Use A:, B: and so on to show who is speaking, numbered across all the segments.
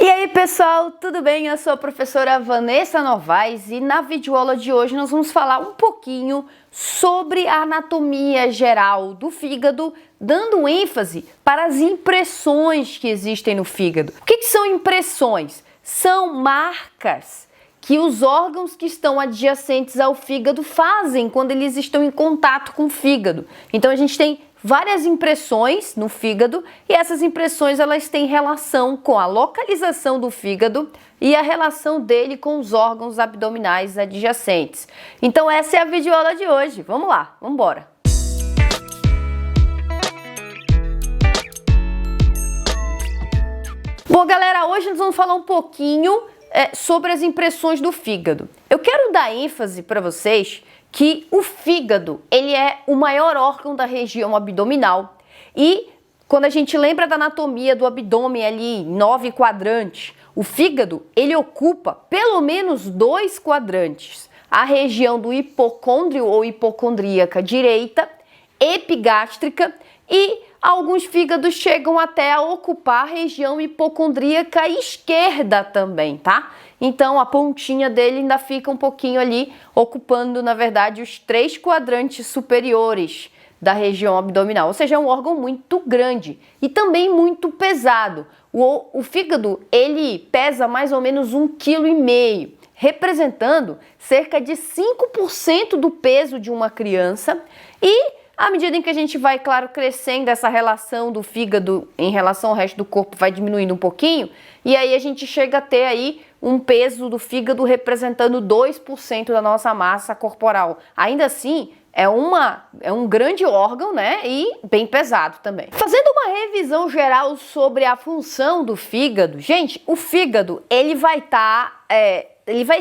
A: E aí pessoal, tudo bem? Eu sou a professora Vanessa Novaes e na videoaula de hoje nós vamos falar um pouquinho sobre a anatomia geral do fígado, dando ênfase para as impressões que existem no fígado. O que são impressões? São marcas que os órgãos que estão adjacentes ao fígado fazem quando eles estão em contato com o fígado. Então a gente tem várias impressões no fígado e essas impressões elas têm relação com a localização do fígado e a relação dele com os órgãos abdominais adjacentes. Então essa é a videoaula de hoje. Vamos lá, vamos embora. Bom, galera, hoje nós vamos falar um pouquinho sobre as impressões do fígado. Eu quero dar ênfase para vocês que o fígado, ele é o maior órgão da região abdominal e quando a gente lembra da anatomia do abdômen ali, 9 quadrantes, o fígado, ele ocupa pelo menos 2 quadrantes, a região do hipocôndrio ou hipocondríaca direita, epigástrica e alguns fígados chegam até a ocupar a região hipocondríaca esquerda também, tá? Então a pontinha dele ainda fica um pouquinho ali, ocupando, na verdade, os 3 quadrantes superiores da região abdominal. Ou seja, é um órgão muito grande e também muito pesado. O fígado, ele pesa mais ou menos 1,5 kg, representando cerca de 5% do peso de uma criança e à medida em que a gente vai, claro, crescendo, essa relação do fígado em relação ao resto do corpo vai diminuindo um pouquinho, e aí a gente chega a ter aí um peso do fígado representando 2% da nossa massa corporal. Ainda assim, é um grande órgão, né, e bem pesado também. Fazendo uma revisão geral sobre a função do fígado, gente, o fígado, ele vai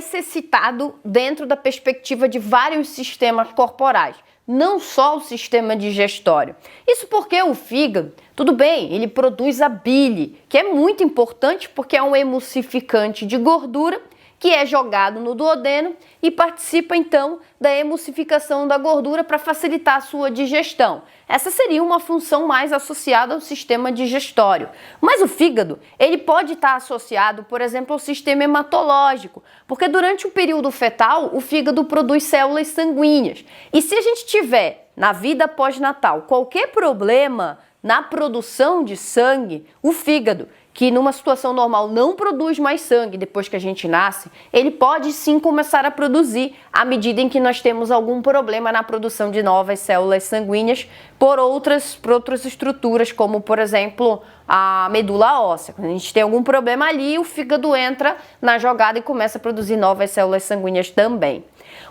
A: ser citado dentro da perspectiva de vários sistemas corporais, não só o sistema digestório. Isso porque o fígado, tudo bem, ele produz a bile, que é muito importante porque é um emulsificante de gordura que é jogado no duodeno e participa então da emulsificação da gordura para facilitar a sua digestão. Essa seria uma função mais associada ao sistema digestório. Mas o fígado, ele pode estar associado, por exemplo, ao sistema hematológico, porque durante o período fetal, o fígado produz células sanguíneas. E se a gente tiver, na vida pós-natal, qualquer problema na produção de sangue, o fígado, que numa situação normal não produz mais sangue depois que a gente nasce, ele pode sim começar a produzir à medida em que nós temos algum problema na produção de novas células sanguíneas por outras estruturas, como por exemplo a medula óssea. Quando a gente tem algum problema ali, o fígado entra na jogada e começa a produzir novas células sanguíneas também.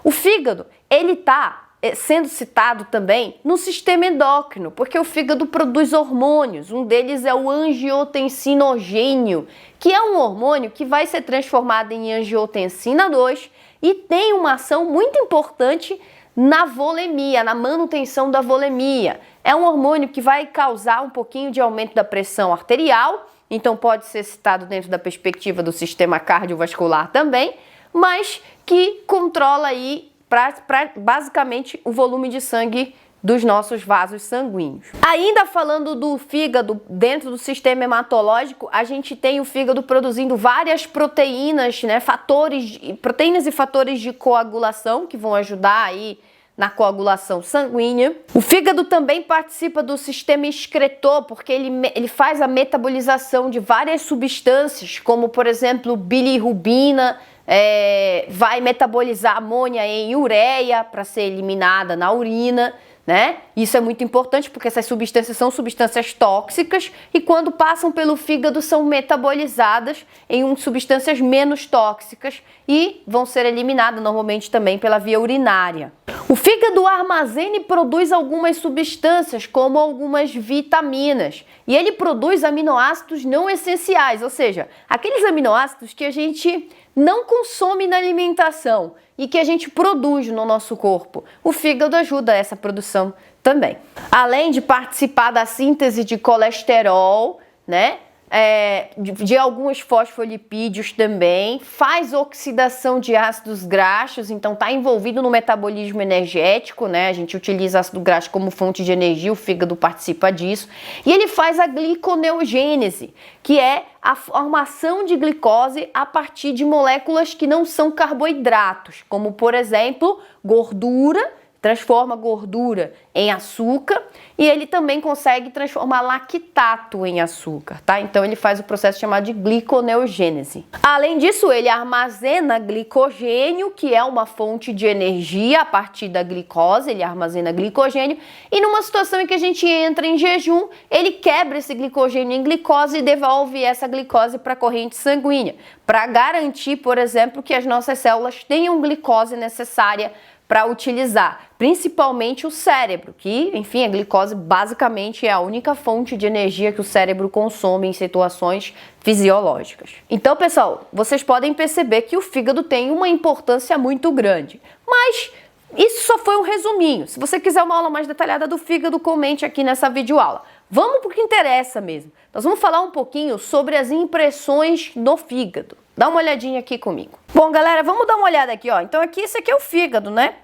A: O fígado, ele está sendo citado também no sistema endócrino, porque o fígado produz hormônios. Um deles é o angiotensinogênio, que é um hormônio que vai ser transformado em angiotensina 2 e tem uma ação muito importante na volemia, na manutenção da volemia. É um hormônio que vai causar um pouquinho de aumento da pressão arterial, então pode ser citado dentro da perspectiva do sistema cardiovascular também, mas que controla aí basicamente o volume de sangue dos nossos vasos sanguíneos. Ainda falando do fígado dentro do sistema hematológico, a gente tem o fígado produzindo várias proteínas, né, proteínas e fatores de coagulação que vão ajudar aí na coagulação sanguínea. O fígado também participa do sistema excretor, porque ele faz a metabolização de várias substâncias, como por exemplo bilirrubina, vai metabolizar amônia em ureia para ser eliminada na urina, né? Isso é muito importante porque essas substâncias são substâncias tóxicas e quando passam pelo fígado são metabolizadas em substâncias menos tóxicas e vão ser eliminadas normalmente também pela via urinária. O fígado armazena e produz algumas substâncias, como algumas vitaminas, e ele produz aminoácidos não essenciais, ou seja, aqueles aminoácidos que a gente não consome na alimentação e que a gente produz no nosso corpo. O fígado ajuda essa produção também. Além de participar da síntese de colesterol, né? de alguns fosfolipídios também, faz oxidação de ácidos graxos, então está envolvido no metabolismo energético, né? A gente utiliza ácido graxo como fonte de energia, o fígado participa disso. E ele faz a gliconeogênese, que é a formação de glicose a partir de moléculas que não são carboidratos, como por exemplo, gordura. Transforma gordura em açúcar e ele também consegue transformar lactato em açúcar, tá? Então ele faz o processo chamado de gliconeogênese. Além disso, ele armazena glicogênio, que é uma fonte de energia a partir da glicose, ele armazena glicogênio e numa situação em que a gente entra em jejum, ele quebra esse glicogênio em glicose e devolve essa glicose para a corrente sanguínea, para garantir, por exemplo, que as nossas células tenham glicose necessária para utilizar, principalmente o cérebro, que, enfim, a glicose basicamente é a única fonte de energia que o cérebro consome em situações fisiológicas. Então, pessoal, vocês podem perceber que o fígado tem uma importância muito grande, mas isso só foi um resuminho. Se você quiser uma aula mais detalhada do fígado, comente aqui nessa videoaula. Vamos para o que interessa mesmo. Nós vamos falar um pouquinho sobre as impressões no fígado. Dá uma olhadinha aqui comigo. Bom, galera, vamos dar uma olhada aqui, ó. Então aqui, esse aqui é o fígado, né?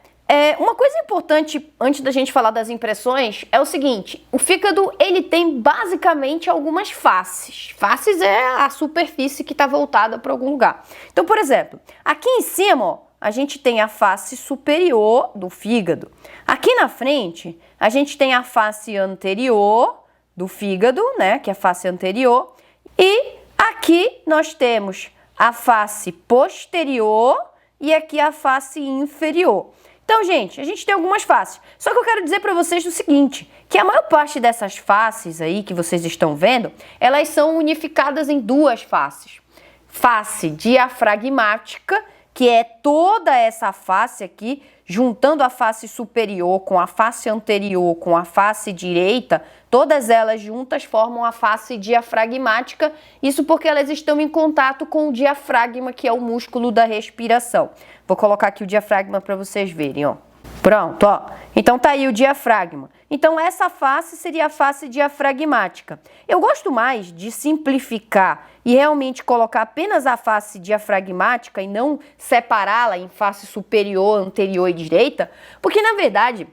A: Uma coisa importante, antes da gente falar das impressões, é o seguinte. O fígado, ele tem basicamente algumas faces. Faces é a superfície que está voltada para algum lugar. Então, por exemplo, aqui em cima, ó, a gente tem a face superior do fígado. Aqui na frente, a gente tem a face anterior do fígado, né? Que é a face anterior. E aqui nós temos a face posterior e aqui a face inferior. Então, gente, a gente tem algumas faces. Só que eu quero dizer para vocês o seguinte, que a maior parte dessas faces aí que vocês estão vendo, elas são unificadas em duas faces. Face diafragmática, que é toda essa face aqui, juntando a face superior com a face anterior com a face direita, todas elas juntas formam a face diafragmática, isso porque elas estão em contato com o diafragma, que é o músculo da respiração. Vou colocar aqui o diafragma para vocês verem, ó. Pronto, ó. Então tá aí o diafragma. Então essa face seria a face diafragmática. Eu gosto mais de simplificar e realmente colocar apenas a face diafragmática e não separá-la em face superior, anterior e direita, porque na verdade,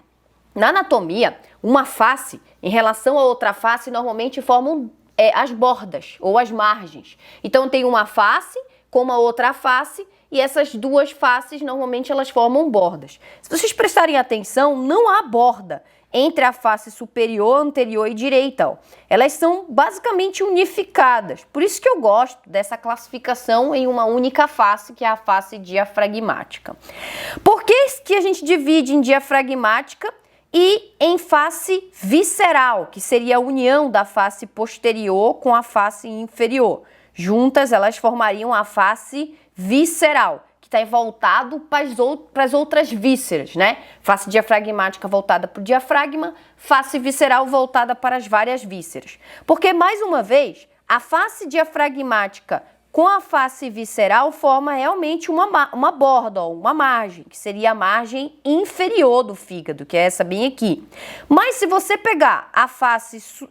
A: na anatomia, uma face em relação a outra face normalmente formam as bordas ou as margens. Então tem uma face com uma outra face e essas duas faces normalmente elas formam bordas. Se vocês prestarem atenção, não há borda entre a face superior, anterior e direita. Ó. Elas são basicamente unificadas. Por isso que eu gosto dessa classificação em uma única face, que é a face diafragmática. Por que a gente divide em diafragmática e em face visceral, que seria a união da face posterior com a face inferior? Juntas, elas formariam a face visceral, que está voltado para as outras vísceras, né? Face diafragmática voltada para o diafragma, face visceral voltada para as várias vísceras. Porque, mais uma vez, a face diafragmática com a face visceral forma realmente uma borda, ó, uma margem, que seria a margem inferior do fígado, que é essa bem aqui. Mas se você pegar a face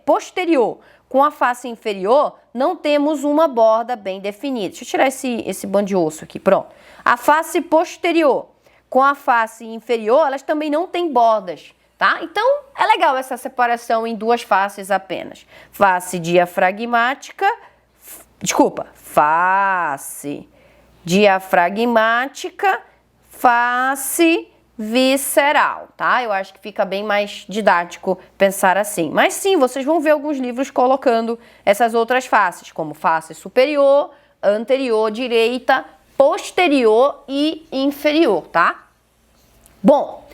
A: posterior com a face inferior, não temos uma borda bem definida. Deixa eu tirar esse bando de osso aqui, pronto. A face posterior com a face inferior, elas também não têm bordas, tá? Então, é legal essa separação em duas faces apenas. Face diafragmática, face diafragmática, face visceral, tá? Eu acho que fica bem mais didático pensar assim. Mas sim, vocês vão ver alguns livros colocando essas outras faces, como face superior, anterior, direita, posterior e inferior, tá? Bom,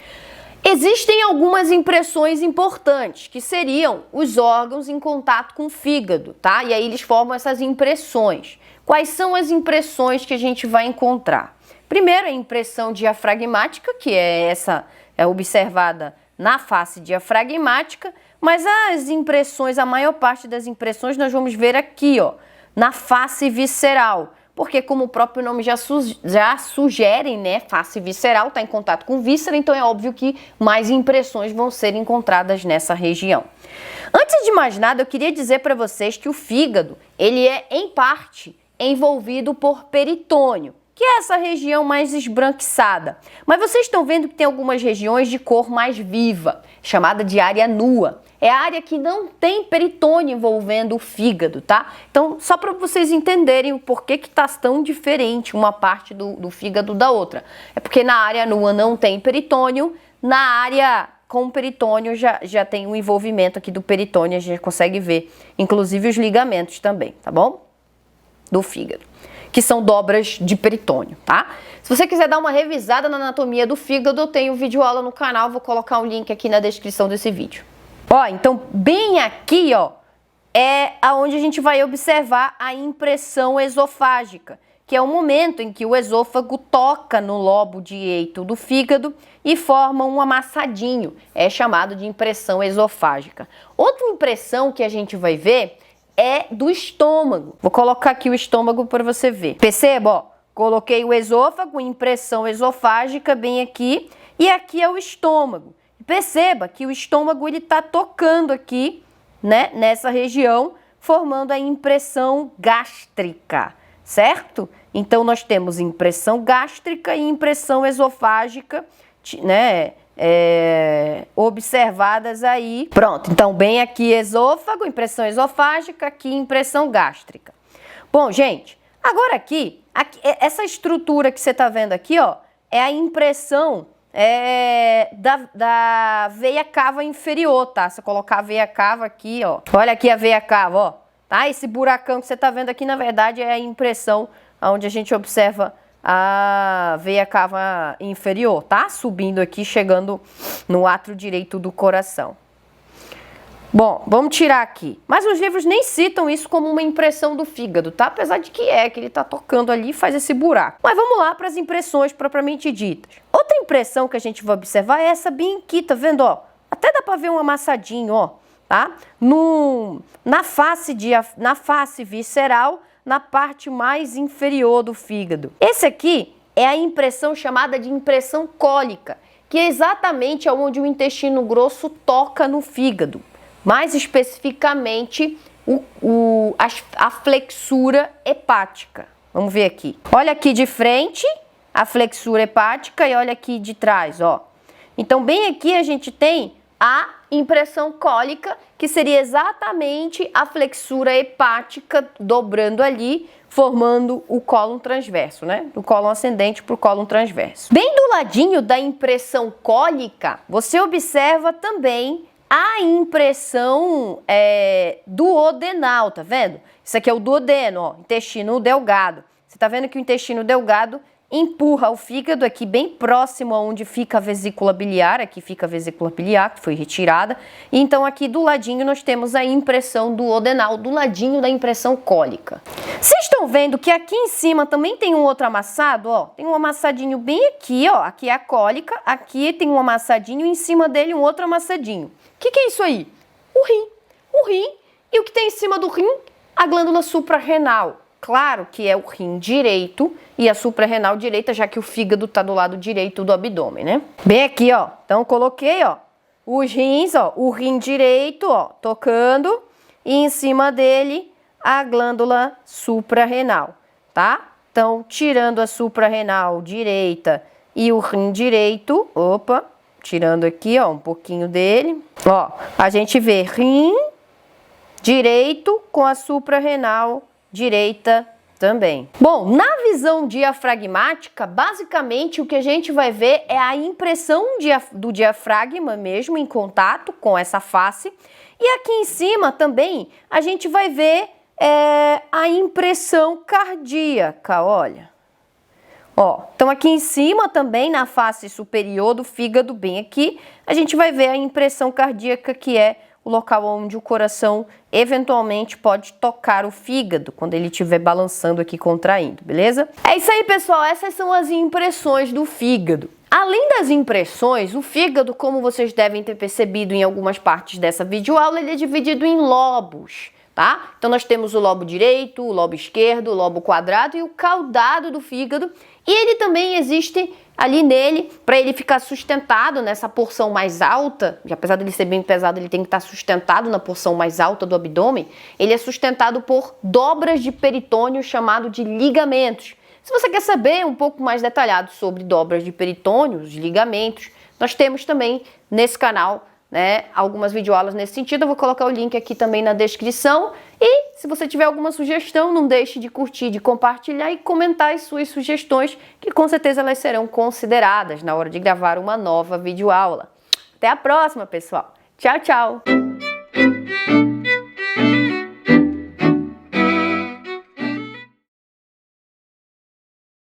A: existem algumas impressões importantes, que seriam os órgãos em contato com o fígado, tá? E aí eles formam essas impressões. Quais são as impressões que a gente vai encontrar? Primeiro, a impressão diafragmática, que é observada na face diafragmática, mas as impressões, a maior parte das impressões nós vamos ver aqui, ó, na face visceral. porque como o próprio nome já sugere, né, face visceral, está em contato com víscera, então é óbvio que mais impressões vão ser encontradas nessa região. Antes de mais nada, eu queria dizer para vocês que o fígado, ele é, em parte, envolvido por peritônio, que é essa região mais esbranquiçada. Mas vocês estão vendo que tem algumas regiões de cor mais viva, chamada de área nua. É a área que não tem peritônio envolvendo o fígado, tá? Então, só para vocês entenderem o porquê que tá tão diferente uma parte do fígado da outra. É porque na área nua não tem peritônio, na área com peritônio já tem um envolvimento aqui do peritônio, a gente consegue ver, inclusive os ligamentos também, tá bom? Do fígado, que são dobras de peritônio, tá? Se você quiser dar uma revisada na anatomia do fígado, eu tenho vídeo aula no canal, vou colocar um link aqui na descrição desse vídeo. Ó, então bem aqui, ó, é aonde a gente vai observar a impressão esofágica, que é o momento em que o esôfago toca no lobo direito do fígado e forma um amassadinho, é chamado de impressão esofágica. Outra impressão que a gente vai ver é do estômago. Vou colocar aqui o estômago para você ver. Perceba, ó, coloquei o esôfago, impressão esofágica bem aqui, e aqui é o estômago. Perceba que o estômago ele tá tocando aqui, né, nessa região, formando a impressão gástrica, certo? Então nós temos impressão gástrica e impressão esofágica, né, observadas aí. Pronto, então bem aqui esôfago, impressão esofágica, aqui impressão gástrica. Bom, gente, agora aqui essa estrutura que você tá vendo aqui, ó, é a impressão da veia cava inferior, tá? Se eu colocar a veia cava aqui, ó, olha aqui a veia cava, ó, tá? Esse buracão que você tá vendo aqui, na verdade, é a impressão onde a gente observa a veia cava inferior, tá? Subindo aqui, chegando no átrio direito do coração. Bom, vamos tirar aqui. Mas os livros nem citam isso como uma impressão do fígado, tá? Apesar de que ele tá tocando ali e faz esse buraco. Mas vamos lá para as impressões propriamente ditas. Outra impressão que a gente vai observar é essa bem aqui, tá vendo, ó? Até dá para ver um amassadinho, ó, tá? Na face visceral, na parte mais inferior do fígado. Esse aqui é a impressão chamada de impressão cólica, que é exatamente onde o intestino grosso toca no fígado. Mais especificamente, a flexura hepática. Vamos ver aqui. Olha aqui de frente, a flexura hepática, e olha aqui de trás, ó. Então, bem aqui a gente tem a impressão cólica, que seria exatamente a flexura hepática dobrando ali, formando o cólon transverso, né? Do cólon ascendente para o cólon transverso. Bem do ladinho da impressão cólica, você observa também a impressão duodenal, tá vendo? Isso aqui é o duodeno, ó, intestino delgado. Você tá vendo que o intestino delgado empurra o fígado aqui bem próximo aonde fica a vesícula biliar, aqui fica a vesícula biliar, que foi retirada. E então aqui do ladinho nós temos a impressão duodenal, do ladinho da impressão cólica. Vocês estão vendo que aqui em cima também tem um outro amassado, ó? Tem um amassadinho bem aqui, ó, aqui é a cólica, aqui tem um amassadinho e em cima dele um outro amassadinho. O que é isso aí? O rim. O rim. E o que tem em cima do rim? A glândula suprarrenal. Claro que é o rim direito e a suprarrenal direita, já que o fígado está do lado direito do abdômen, né? Bem aqui, ó. Então, coloquei, ó, os rins, ó, o rim direito, ó, tocando, e em cima dele a glândula suprarrenal, tá? Então, tirando a suprarrenal direita e o rim direito, opa, tirando aqui, ó, um pouquinho dele. Ó, a gente vê rim direito com a suprarrenal direita também. Bom, na visão diafragmática, basicamente o que a gente vai ver é a impressão do diafragma mesmo em contato com essa face. E aqui em cima também a gente vai ver a impressão cardíaca, olha. Ó, então aqui em cima também, na face superior do fígado, bem aqui, a gente vai ver a impressão cardíaca, que é o local onde o coração eventualmente pode tocar o fígado, quando ele estiver balançando aqui, contraindo, beleza? É isso aí, pessoal, essas são as impressões do fígado. Além das impressões, o fígado, como vocês devem ter percebido em algumas partes dessa videoaula, ele é dividido em lobos, tá? Então nós temos o lobo direito, o lobo esquerdo, o lobo quadrado e o caudado do fígado. E ele também existe ali nele, para ele ficar sustentado nessa porção mais alta, que apesar de ele ser bem pesado, ele tem que estar sustentado na porção mais alta do abdômen, ele é sustentado por dobras de peritônio chamado de ligamentos. Se você quer saber um pouco mais detalhado sobre dobras de peritônio, os ligamentos, nós temos também nesse canal, né, algumas videoaulas nesse sentido. Eu vou colocar o link aqui também na descrição. E se você tiver alguma sugestão, não deixe de curtir, de compartilhar e comentar as suas sugestões, que com certeza elas serão consideradas na hora de gravar uma nova videoaula. Até a próxima, pessoal. Tchau, tchau!